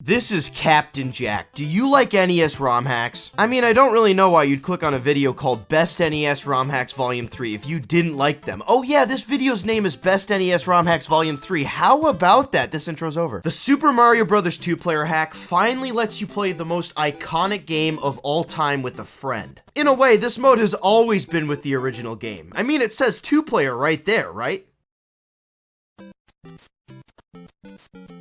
This is Captain Jack. Do you like NES ROM hacks? I mean, I don't really know why you'd click on a video called Best NES ROM Hacks Volume 3 if you didn't like them. Oh yeah, this video's name is Best NES ROM Hacks Volume 3. How about that? This intro's over. The Super Mario Bros. 2-player hack finally lets you play the most iconic game of all time with a friend. In a way, this mode has always been with the original game. I mean, it says 2-player right there, right?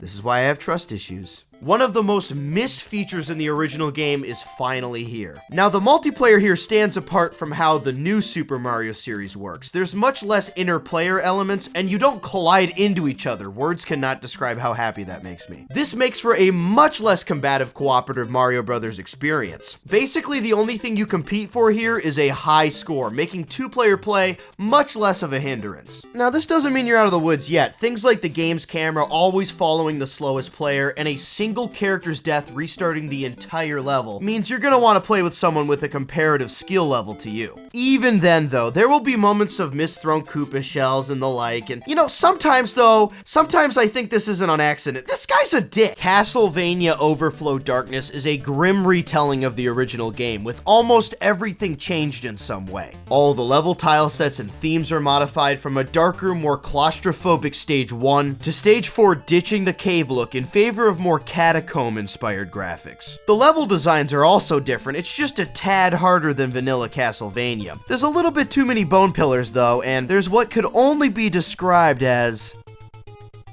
This is why I have trust issues. One of the most missed features in the original game is finally here. Now, the multiplayer here stands apart from how the new Super Mario series works. There's much less inter-player elements, and you don't collide into each other. Words cannot describe how happy that makes me. This makes for a much less combative cooperative Mario Brothers experience. Basically, the only thing you compete for here is a high score, making 2-player play much less of a hindrance. Now, this doesn't mean you're out of the woods yet. Things like the game's camera always following the slowest player, and a single character's death restarting the entire level means you're gonna want to play with someone with a comparative skill level to you. Even then though, there will be moments of misthrown Koopa shells and the like, and you know, sometimes I think this isn't on accident. This guy's a dick. Castlevania Overflow Darkness is a grim retelling of the original game, with almost everything changed in some way. All the level tile sets and themes are modified, from a darker, more claustrophobic stage 1 to stage 4 ditching the cave look in favor of more catacomb-inspired graphics. The level designs are also different, it's just a tad harder than vanilla Castlevania. There's a little bit too many bone pillars though, and there's what could only be described as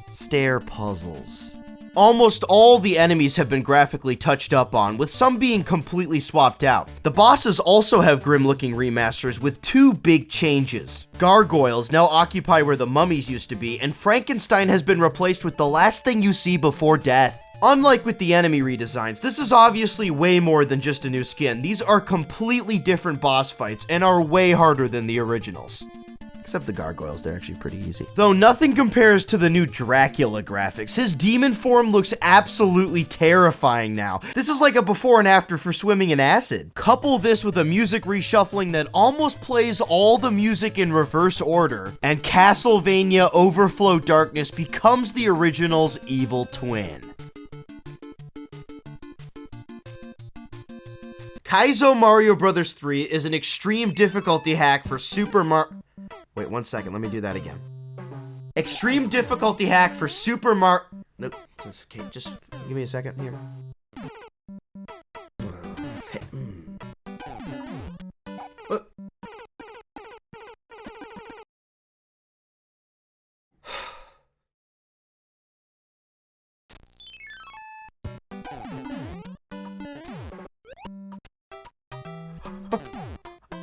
stair puzzles. Almost all the enemies have been graphically touched up on, with some being completely swapped out. The bosses also have grim-looking remasters with two big changes. Gargoyles now occupy where the mummies used to be, and Frankenstein has been replaced with the last thing you see before death. Unlike with the enemy redesigns, this is obviously way more than just a new skin. These are completely different boss fights and are way harder than the originals. Except the gargoyles, they're actually pretty easy. Though nothing compares to the new Dracula graphics. His demon form looks absolutely terrifying now. This is like a before and after for swimming in acid. Couple this with a music reshuffling that almost plays all the music in reverse order, and Castlevania Overflow Darkness becomes the original's evil twin. Kaizo Mario Bros. 3 is an extreme difficulty hack for Super Mario... Wait, 1 second, let me do that again. Extreme difficulty hack for Super Mario... Nope, okay, just give me a second here. Okay. What?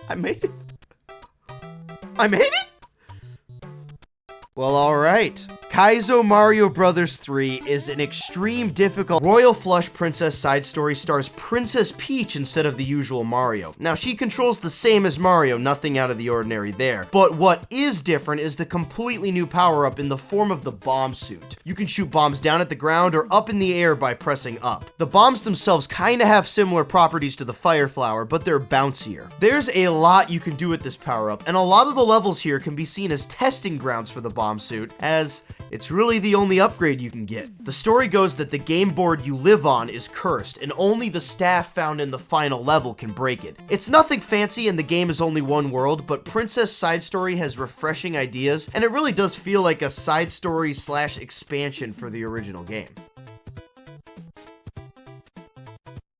I made it. I made it? Well, alright. Kaizo Mario Bros. 3 is an extreme difficult Royal Flush Princess side story, stars Princess Peach instead of the usual Mario. Now, she controls the same as Mario, nothing out of the ordinary there. But what is different is the completely new power-up in the form of the bomb suit. You can shoot bombs down at the ground or up in the air by pressing up. The bombs themselves kinda have similar properties to the Fire Flower, but they're bouncier. There's a lot you can do with this power-up, and a lot of the levels here can be seen as testing grounds for the bomb suit, as it's really the only upgrade you can get. The story goes that the game board you live on is cursed, and only the staff found in the final level can break it. It's nothing fancy, and the game is only one world, but Princess Sidestory has refreshing ideas, and it really does feel like a side story / expansion for the original game.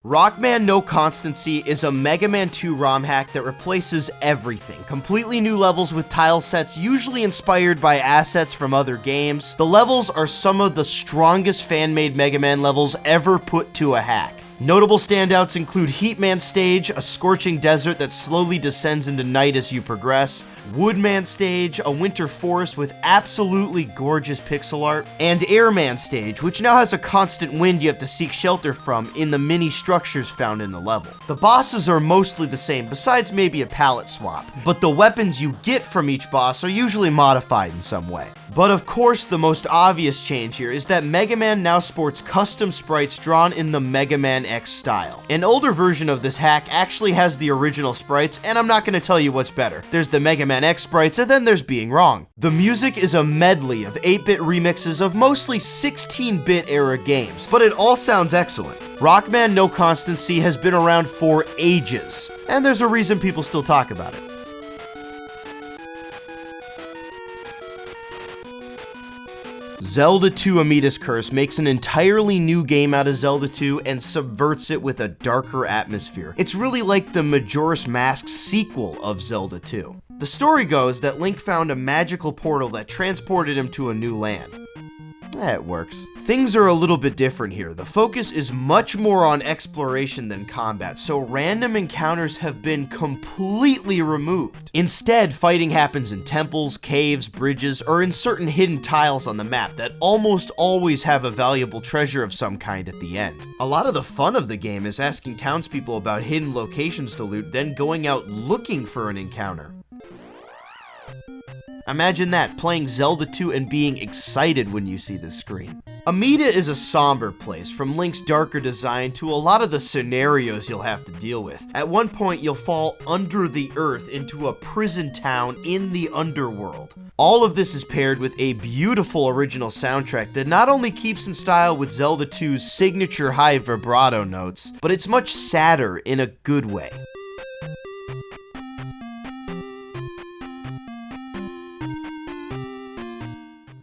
Rockman No Constancy is a Mega Man 2 ROM hack that replaces everything. Completely new levels with tile sets, usually inspired by assets from other games. The levels are some of the strongest fan-made Mega Man levels ever put to a hack. Notable standouts include Heatman Stage, a scorching desert that slowly descends into night as you progress, Woodman Stage, a winter forest with absolutely gorgeous pixel art, and Airman Stage, which now has a constant wind you have to seek shelter from in the mini structures found in the level. The bosses are mostly the same, besides maybe a palette swap, but the weapons you get from each boss are usually modified in some way. But of course, the most obvious change here is that Mega Man now sports custom sprites drawn in the Mega Man X style. An older version of this hack actually has the original sprites, and I'm not going to tell you what's better. There's the Mega Man X sprites, and then there's being wrong. The music is a medley of 8-bit remixes of mostly 16-bit era games, but it all sounds excellent. Rockman No Constancy has been around for ages, and there's a reason people still talk about it. Zelda 2 Amida's Curse makes an entirely new game out of Zelda 2 and subverts it with a darker atmosphere. It's really like the Majora's Mask sequel of Zelda 2. The story goes that Link found a magical portal that transported him to a new land. It works. Things are a little bit different here. The focus is much more on exploration than combat, so random encounters have been completely removed. Instead, fighting happens in temples, caves, bridges, or in certain hidden tiles on the map that almost always have a valuable treasure of some kind at the end. A lot of the fun of the game is asking townspeople about hidden locations to loot, then going out looking for an encounter. Imagine that, playing Zelda 2 and being excited when you see this screen. Amida is a somber place, from Link's darker design to a lot of the scenarios you'll have to deal with. At one point, you'll fall under the earth into a prison town in the underworld. All of this is paired with a beautiful original soundtrack that not only keeps in style with Zelda 2's signature high vibrato notes, but it's much sadder in a good way.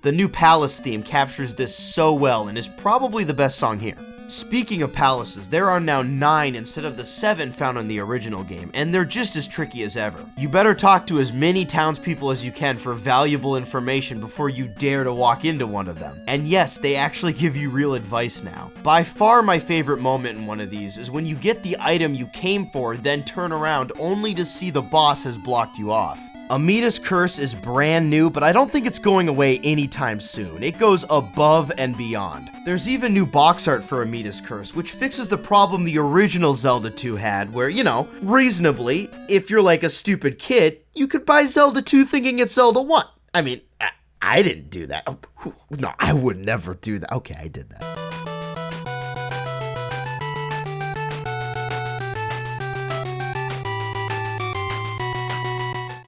The new palace theme captures this so well and is probably the best song here. Speaking of palaces, there are now 9 instead of the 7 found in the original game, and they're just as tricky as ever. You better talk to as many townspeople as you can for valuable information before you dare to walk into one of them. And yes, they actually give you real advice now. By far my favorite moment in one of these is when you get the item you came for, then turn around only to see the boss has blocked you off. Amida's Curse is brand new, but I don't think it's going away anytime soon. It goes above and beyond. There's even new box art for Amida's Curse, which fixes the problem the original Zelda 2 had, where, you know, reasonably, if you're like a stupid kid, you could buy Zelda 2 thinking it's Zelda 1. I mean, I didn't do that. No, I would never do that. Okay, I did that.